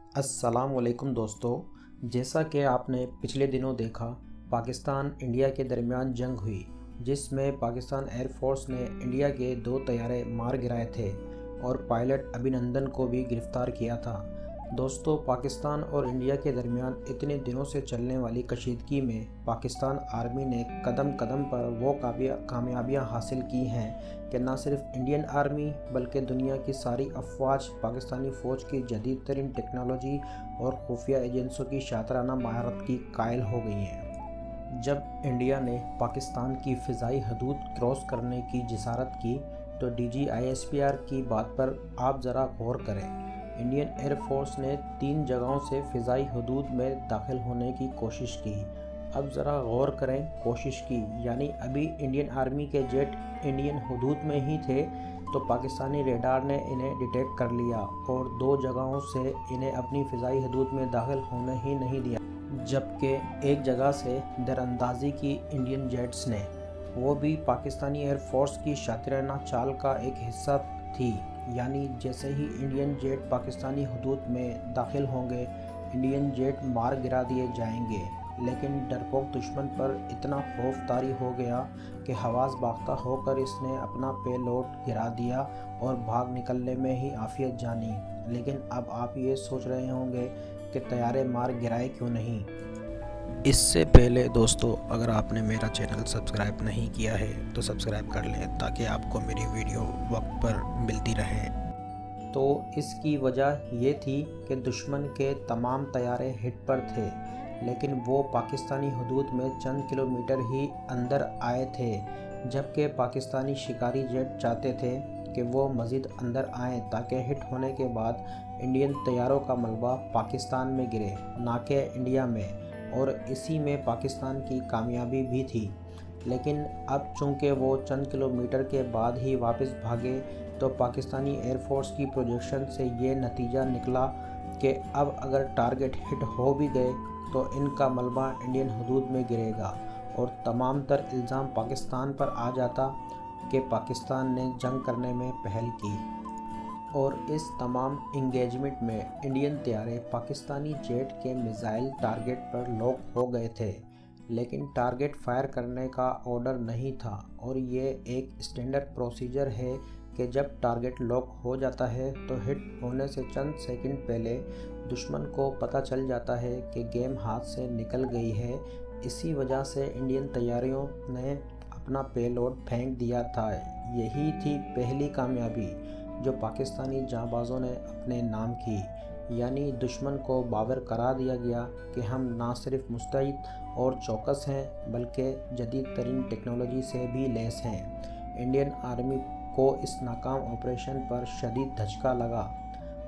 अस्सलाम वालेकुम दोस्तों। जैसा कि आपने पिछले दिनों देखा, पाकिस्तान इंडिया के दरमियान जंग हुई जिसमें पाकिस्तान एयरफोर्स ने इंडिया के 2 तैयारे मार गिराए थे और पायलट अभिनंदन को भी गिरफ्तार किया था। दोस्तों, पाकिस्तान और इंडिया के दरमियान इतने दिनों से चलने वाली कशीदगी में पाकिस्तान आर्मी ने कदम कदम पर वो कामयाबियाँ हासिल की हैं कि न सिर्फ इंडियन आर्मी बल्कि दुनिया की सारी अफवाज पाकिस्तानी फ़ौज की जदीद तरीन टेक्नोलॉजी और खुफिया एजेंसियों की शातराना महारत की कायल हो गई हैं। जब इंडिया ने पाकिस्तान की फ़िज़ाई हदूद क्रॉस करने की जिसारत की तो DGISPR की बात पर आप ज़रा गौर करें। इंडियन एयरफोर्स ने 3 जगहों से फ़िज़ाई हदूद में दाखिल होने की कोशिश की। अब ज़रा गौर करें, कोशिश की यानी अभी इंडियन आर्मी के जेट इंडियन हदूद में ही थे तो पाकिस्तानी रेडार ने इन्हें डिटेक्ट कर लिया और 2 जगहों से इन्हें अपनी फ़िज़ाई हदूद में दाखिल होने ही नहीं दिया, जबकि एक जगह से दरअंदाज़ी की इंडियन जेट्स ने, वो भी पाकिस्तानी एयरफोर्स की शातिराना चाल का एक हिस्सा थी। यानी जैसे ही इंडियन जेट पाकिस्तानी हदूद में दाखिल होंगे, इंडियन जेट मार गिरा दिए जाएंगे। लेकिन डरपोक दुश्मन पर इतना खौफ तारी हो गया कि हवास बाख्ता होकर इसने अपना पेलोड गिरा दिया और भाग निकलने में ही आफियत जानी। लेकिन अब आप ये सोच रहे होंगे कि तैयारे मार गिराए क्यों नहीं। इससे पहले दोस्तों, अगर आपने मेरा चैनल सब्सक्राइब नहीं किया है तो सब्सक्राइब कर लें ताकि आपको मेरी वीडियो वक्त पर मिलती रहे। तो इसकी वजह ये थी कि दुश्मन के तमाम तैयारे हिट पर थे, लेकिन वो पाकिस्तानी हदूद में चंद किलोमीटर ही अंदर आए थे, जबकि पाकिस्तानी शिकारी जेट चाहते थे कि वो मज़ीद अंदर आएँ ताकि हिट होने के बाद इंडियन तैयारों का मलबा पाकिस्तान में गिरे, ना कि इंडिया में, और इसी में पाकिस्तान की कामयाबी भी थी। लेकिन अब चूँकि वो चंद किलोमीटर के बाद ही वापस भागे तो पाकिस्तानी एयरफोर्स की प्रोजेक्शन से ये नतीजा निकला कि अब अगर टारगेट हिट हो भी गए तो इनका मलबा इंडियन हदूद में गिरेगा और तमाम तर इल्ज़ाम पाकिस्तान पर आ जाता कि पाकिस्तान ने जंग करने में पहल की। और इस तमाम इंगेजमेंट में इंडियन तैयारे पाकिस्तानी जेट के मिसाइल टारगेट पर लॉक हो गए थे, लेकिन टारगेट फायर करने का ऑर्डर नहीं था। और ये एक स्टैंडर्ड प्रोसीजर है कि जब टारगेट लॉक हो जाता है तो हिट होने से चंद सेकंड पहले दुश्मन को पता चल जाता है कि गेम हाथ से निकल गई है। इसी वजह से इंडियन तैयारियों ने अपना पेलोड फेंक दिया था। यही थी पहली कामयाबी जो पाकिस्तानी जांबाजों ने अपने नाम की, यानी दुश्मन को बावर करा दिया गया कि हम ना सिर्फ मुस्तैद और चौकस हैं बल्कि जदीद तरीन टेक्नोलॉजी से भी लैस हैं। इंडियन आर्मी को इस नाकाम ऑपरेशन पर शदीद धचका लगा।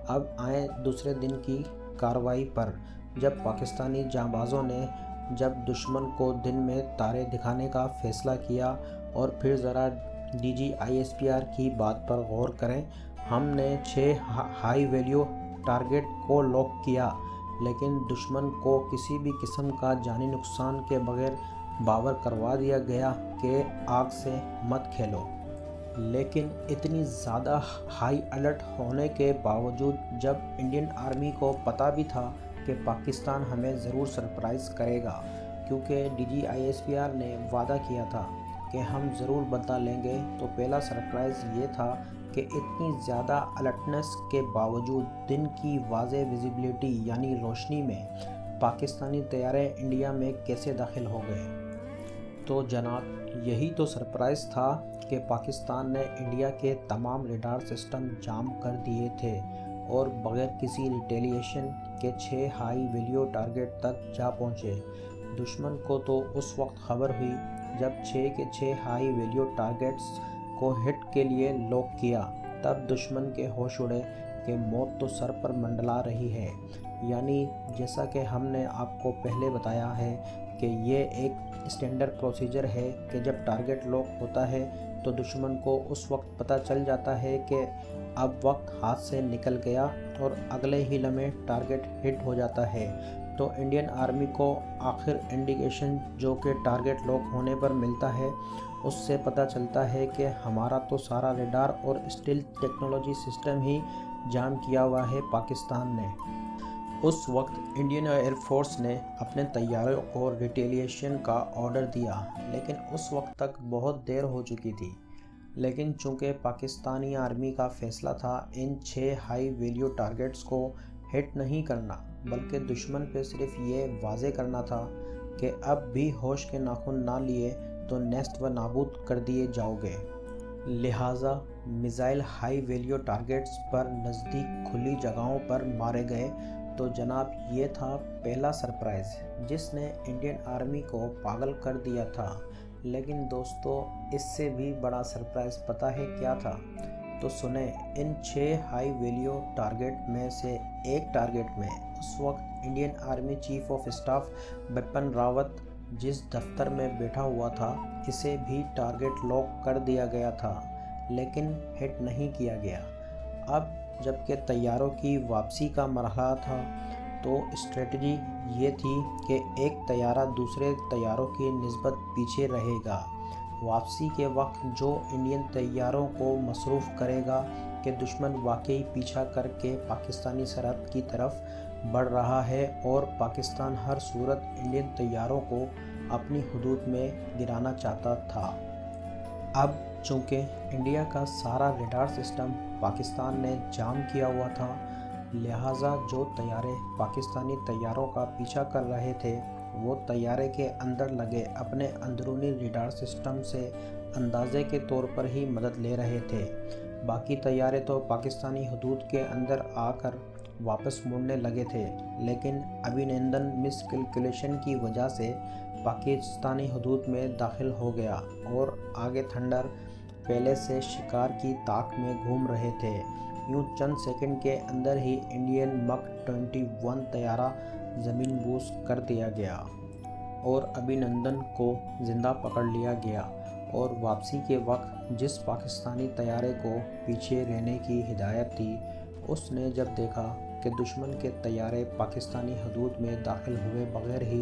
अब आए दूसरे दिन की कार्रवाई पर, जब पाकिस्तानी जांबाजों ने जब दुश्मन को दिन में तारे दिखाने का फ़ैसला किया। और फिर ज़रा DGISPR की बात पर गौर करें। हमने 6 हाई वैल्यू टारगेट को लॉक किया, लेकिन दुश्मन को किसी भी किस्म का जानी नुकसान के बगैर बावर करवा दिया गया कि आग से मत खेलो। लेकिन इतनी ज़्यादा हाई अलर्ट होने के बावजूद जब इंडियन आर्मी को पता भी था कि पाकिस्तान हमें ज़रूर सरप्राइज़ करेगा, क्योंकि DGISPR ने वादा किया था कि हम ज़रूर बदला लेंगे, तो पहला सरप्राइज़ ये था कि इतनी ज़्यादा अलर्टनेस के बावजूद दिन की वाज़े विजिबिलिटी यानी रोशनी में पाकिस्तानी तैयारे इंडिया में कैसे दाखिल हो गए। तो जनाब, यही तो सरप्राइज़ था कि पाकिस्तान ने इंडिया के तमाम रेडार सिस्टम जाम कर दिए थे और बग़ैर किसी रिटेलिएशन के 6 हाई वैल्यू टारगेट तक जा पहुँचे। दुश्मन को तो उस वक्त खबर हुई जब 6 के 6 हाई वैल्यू टारगेट्स को हिट के लिए लॉक किया, तब दुश्मन के होश उड़े कि मौत तो सर पर मंडला रही है। यानी जैसा कि हमने आपको पहले बताया है कि ये एक स्टैंडर्ड प्रोसीजर है कि जब टारगेट लॉक होता है तो दुश्मन को उस वक्त पता चल जाता है कि अब वक्त हाथ से निकल गया और अगले ही लम्हे टारगेट हिट हो जाता है। तो इंडियन आर्मी को आखिर इंडिकेशन जो कि टारगेट लॉक होने पर मिलता है, उससे पता चलता है कि हमारा तो सारा रेडार और स्टील्थ टेक्नोलॉजी सिस्टम ही जाम किया हुआ है पाकिस्तान ने। उस वक्त इंडियन एयर फोर्स ने अपने तैयारों को रिटेलिएशन का ऑर्डर दिया, लेकिन उस वक्त तक बहुत देर हो चुकी थी। लेकिन चूंकि पाकिस्तानी आर्मी का फैसला था इन 6 हाई वैल्यू टारगेट्स को हिट नहीं करना, बल्कि दुश्मन पे सिर्फ ये वाज़े करना था कि अब भी होश के नाखून ना लिए तो नेस्त व नाबूद कर दिए जाओगे। लिहाजा मिसाइल हाई वैल्यू टारगेट्स पर नज़दीक खुली जगहों पर मारे गए। तो जनाब, ये था पहला सरप्राइज़ जिसने इंडियन आर्मी को पागल कर दिया था। लेकिन दोस्तों, इससे भी बड़ा सरप्राइज़ पता है क्या था? तो सुने, इन 6 हाई वैल्यू टारगेट में से एक टारगेट में उस वक्त Indian army chief of staff Bipin Rawat जिस दफ्तर में बैठा हुआ था, इसे भी टारगेट लॉक कर दिया गया था, लेकिन हिट नहीं किया गया। अब जबकि तैयारों की वापसी का मरहला था, तो स्ट्रेटजी ये थी कि एक तैयारा दूसरे तैयारों की निस्बत पीछे रहेगा। वापसी के वक्त जो इंडियन तैयारों को मसरूफ़ करेगा कि दुश्मन वाकई पीछा करके पाकिस्तानी सरहद की तरफ बढ़ रहा है और पाकिस्तान हर सूरत इंडियन तैयारों को अपनी हुदूद में गिराना चाहता था। अब चूँकि इंडिया का सारा रडार सिस्टम पाकिस्तान ने जाम किया हुआ था, लिहाजा जो तैयारे पाकिस्तानी तैयारों का पीछा कर रहे थे वो तैयारे के अंदर लगे अपने अंदरूनी रडार सिस्टम से अंदाजे के तौर पर ही मदद ले रहे थे। बाकी तैयारे तो पाकिस्तानी हुदूद के अंदर आकर वापस मुड़ने लगे थे, लेकिन अभिनंदन मिस कैलकुलेशन की वजह से पाकिस्तानी हुदूद में दाखिल हो गया और आगे थंडर पहले से शिकार की ताक में घूम रहे थे। यूँ चंद सेकंड के अंदर ही इंडियन मक 21 तैयारा ज़मीन बूस कर दिया गया और अभिनंदन को ज़िंदा पकड़ लिया गया। और वापसी के वक्त जिस पाकिस्तानी तैयारे को पीछे रहने की हिदायत थी, उसने जब देखा कि दुश्मन के तैयारे पाकिस्तानी हदूद में दाखिल हुए बगैर ही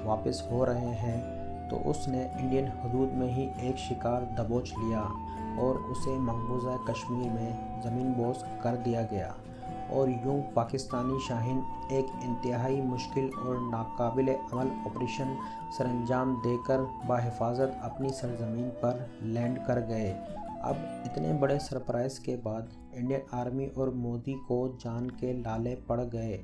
वापस हो रहे हैं, तो उसने इंडियन हदूद में ही एक शिकार दबोच लिया और उसे मकबूजा कश्मीर में ज़मीन बोस कर दिया गया। और यूं पाकिस्तानी शाहीन एक इंतहाई मुश्किल और नाकाबिल अमल ऑपरेशन सरंजाम देकर बाहिफाजत अपनी सरजमीन पर लैंड कर गए। अब इतने बड़े सरप्राइज़ के बाद इंडियन आर्मी और मोदी को जान के लाले पड़ गए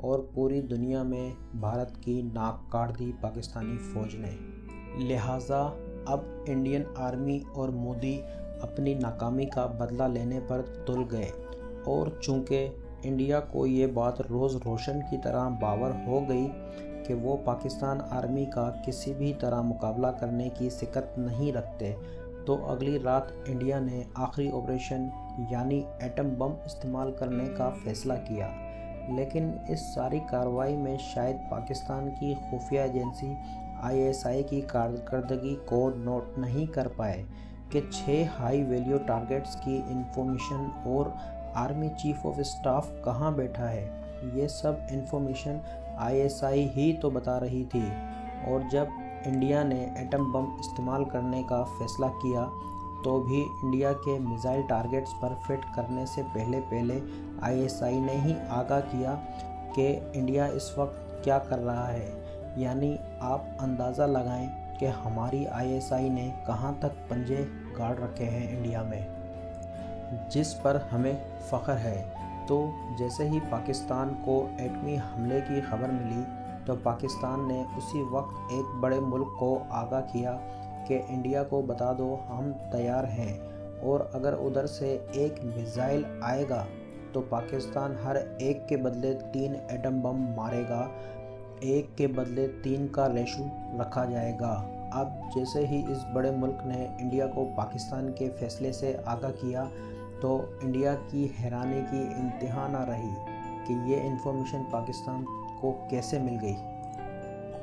और पूरी दुनिया में भारत की नाक काट दी पाकिस्तानी फ़ौज ने। लिहाजा अब इंडियन आर्मी और मोदी अपनी नाकामी का बदला लेने पर तुल गए। और चूँकि इंडिया को ये बात रोज़ रोशन की तरह बावर हो गई कि वो पाकिस्तान आर्मी का किसी भी तरह मुकाबला करने की सिकत नहीं रखते, तो अगली रात इंडिया ने आखिरी ऑपरेशन यानी एटम बम इस्तेमाल करने का फ़ैसला किया। लेकिन इस सारी कार्रवाई में शायद पाकिस्तान की खुफिया एजेंसी ISI की कारकर्दगी को नोट नहीं कर पाए कि 6 हाई वैल्यू टारगेट्स की इंफॉर्मेशन और आर्मी चीफ ऑफ स्टाफ कहाँ बैठा है, ये सब इंफॉर्मेशन ISI ही तो बता रही थी। और जब इंडिया ने एटम बम इस्तेमाल करने का फ़ैसला किया, तो भी इंडिया के मिसाइल टारगेट्स पर फिट करने से पहले ISI ने ही आगाह किया कि इंडिया इस वक्त क्या कर रहा है। यानी आप अंदाज़ा लगाएं कि हमारी ISI ने कहाँ तक पंजे गाड़ रखे हैं इंडिया में, जिस पर हमें फ़ख्र है। तो जैसे ही पाकिस्तान को एटमी हमले की खबर मिली, तो पाकिस्तान ने उसी वक्त एक बड़े मुल्क को आगाह किया कि इंडिया को बता दो हम तैयार हैं, और अगर उधर से एक मिसाइल आएगा तो पाकिस्तान हर एक के बदले 3 एटम बम मारेगा, एक के बदले 3 का रेशो रखा जाएगा। अब जैसे ही इस बड़े मुल्क ने इंडिया को पाकिस्तान के फ़ैसले से आगाह किया, तो इंडिया की हैरानी की इंतहा ना रही कि ये इन्फॉर्मेशन पाकिस्तान को कैसे मिल गई।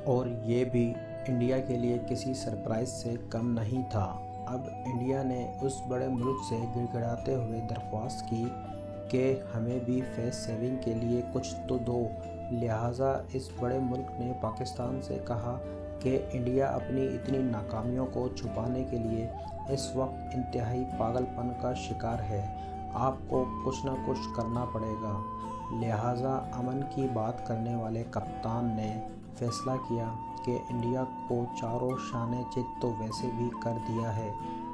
और ये भी इंडिया के लिए किसी सरप्राइज़ से कम नहीं था। अब इंडिया ने उस बड़े मुल्क से गिड़गिड़ाते हुए दरख्वास्त की कि हमें भी फेस सेविंग के लिए कुछ तो दो। लिहाजा इस बड़े मुल्क ने पाकिस्तान से कहा कि इंडिया अपनी इतनी नाकामियों को छुपाने के लिए इस वक्त इंतहाई पागलपन का शिकार है, आपको कुछ ना कुछ करना पड़ेगा। لہٰذا امن کی بات کرنے والے کپتان نے فیصلہ کیا کہ انڈیا کو چاروں شانے چت تو ویسے بھی کر دیا ہے،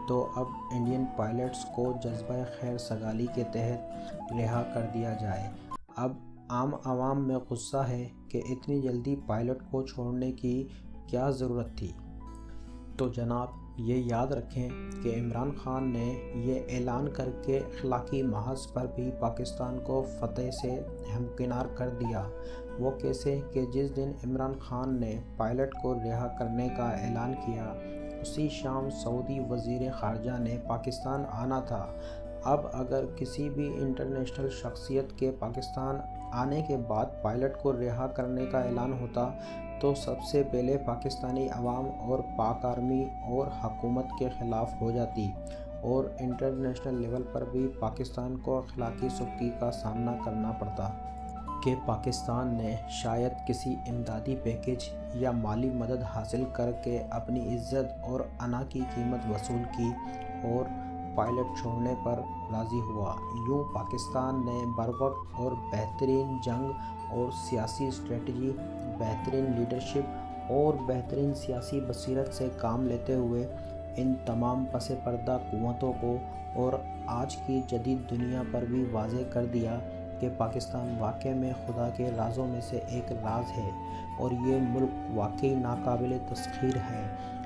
تو اب انڈین پائلٹس کو جذبہ خیر سگالی کے تحت رہا کر دیا جائے۔ اب عام عوام میں غصہ ہے کہ اتنی جلدی پائلٹ کو چھوڑنے کی کیا ضرورت تھی۔ تو جناب یہ یاد رکھیں کہ عمران خان نے یہ اعلان کر کے اخلاقی محاذ پر بھی پاکستان کو فتح سے ہمکنار کر دیا۔ وہ کیسے کہ جس دن عمران خان نے پائلٹ کو رہا کرنے کا اعلان کیا، اسی شام سعودی وزیر خارجہ نے پاکستان آنا تھا۔ اب اگر کسی بھی انٹرنیشنل شخصیت کے پاکستان آنے کے بعد پائلٹ کو رہا کرنے کا اعلان ہوتا تو سب سے پہلے پاکستانی عوام اور پاک آرمی اور حکومت کے خلاف ہو جاتی، اور انٹرنیشنل لیول پر بھی پاکستان کو اخلاقی سختی کا سامنا کرنا پڑتا کہ پاکستان نے شاید کسی امدادی پیکیج یا مالی مدد حاصل کر کے اپنی عزت اور انا کی قیمت وصول کی اور پائلٹ چھوڑنے پر راضی ہوا۔ یوں پاکستان نے بروقت اور بہترین جنگ اور سیاسی اسٹریٹجی، بہترین لیڈرشپ اور بہترین سیاسی بصیرت سے کام لیتے ہوئے ان تمام پس پردہ قوتوں کو اور آج کی جدید دنیا پر بھی واضح کر دیا کہ پاکستان واقعی میں خدا کے رازوں میں سے ایک راز ہے اور یہ ملک واقعی ناقابل تسخیر ہے۔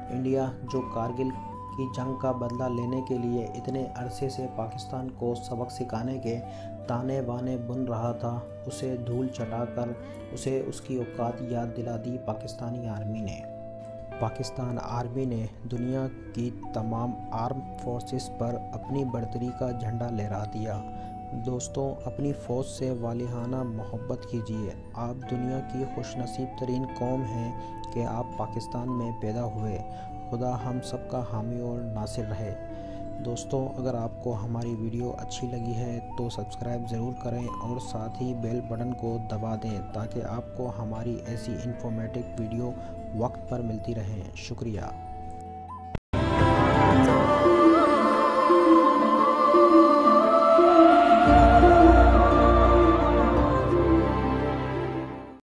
انڈیا جو کارگل کی جنگ کا بدلہ لینے کے لیے اتنے عرصے سے پاکستان کو سبق سکھانے کے تانے بانے بن رہا تھا، اسے دھول چٹا کر اسے اس کی اوقات یاد دلا دی پاکستانی آرمی نے۔ پاکستان آرمی نے دنیا کی تمام آرم فورسز پر اپنی برتری کا جھنڈا لہرا دیا۔ دوستوں، اپنی فوج سے والہانہ محبت کیجیے۔ آپ دنیا کی خوش نصیب ترین قوم ہیں کہ آپ پاکستان میں پیدا ہوئے۔ خدا ہم سب کا حامی اور ناصر رہے۔ دوستوں، اگر آپ کو ہماری ویڈیو اچھی لگی ہے تو سبسکرائب ضرور کریں اور ساتھ ہی بیل بٹن کو دبا دیں تاکہ آپ کو ہماری ایسی انفارمیٹو ویڈیو وقت پر ملتی رہیں۔ شکریہ۔